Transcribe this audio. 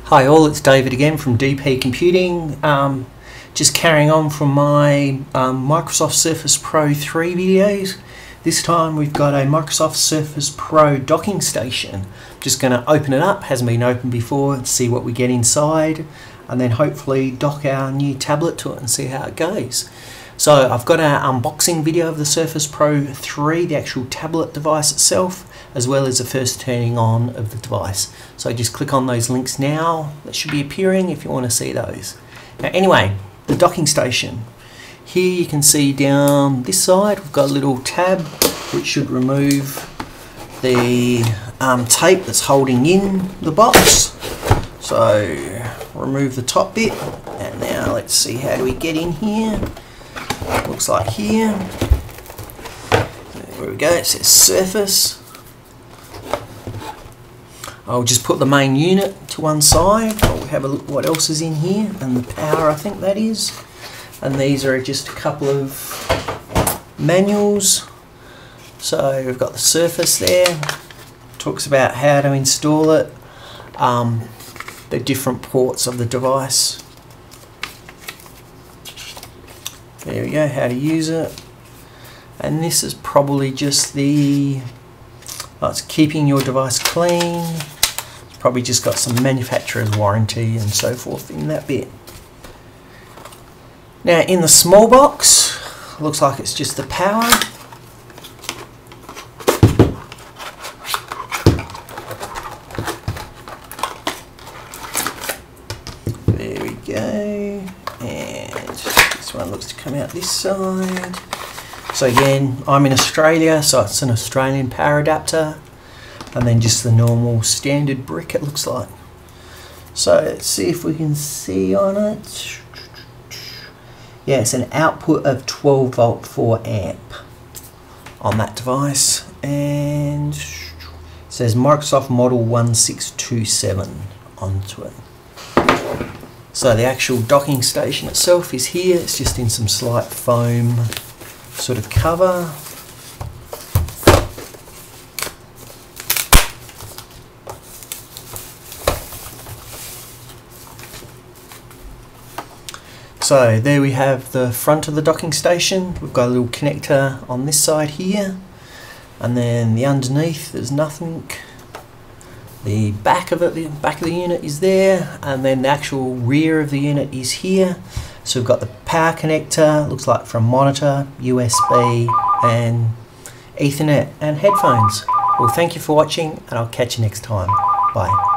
Hi all, it's David again from DP Computing. Just carrying on from my Microsoft Surface Pro 3 videos. This time we've got a Microsoft Surface Pro docking station. Just going to open it up, hasn't been opened before, and see what we get inside, and then hopefully dock our new tablet to it and see how it goes. So I've got an unboxing video of the Surface Pro 3, the actual tablet device itself, as well as the first turning on of the device. So just click on those links now, that should be appearing if you want to see those. Now anyway, the docking station. Here you can see down this side we've got a little tab which should remove the tape that's holding in the box. So remove the top bit, and now let's see, how do we get in here? Looks like here. There we go, it says Surface. I'll just put the main unit to one side. We'll have a look what else is in here, and the power, I think that is. And these are just a couple of manuals. So we've got the Surface there. Talks about how to install it, the different ports of the device. There we go, how to use it. And this is probably just the, it's keeping your device clean. It's probably just got some manufacturer's warranty and so forth in that bit. Now in the small box, looks like it's just the power. There we go. And this one looks to come out this side. So again, I'm in Australia, so it's an Australian power adapter, and then just the normal standard brick it looks like. So let's see if we can see on it. Yeah, it's an output of 12 volt 4 amp on that device, and it says Microsoft Model 1627 onto it. So the actual docking station itself is here. It's just in some slight foam sort of cover. So there we have the front of the docking station. We've got a little connector on this side here, and then the underneath there's nothing. The back of it, the back of the unit is there, and then the actual rear of the unit is here. So we've got the power connector, looks like from monitor, USB and Ethernet and headphones. Well, thank you for watching, and I'll catch you next time. Bye.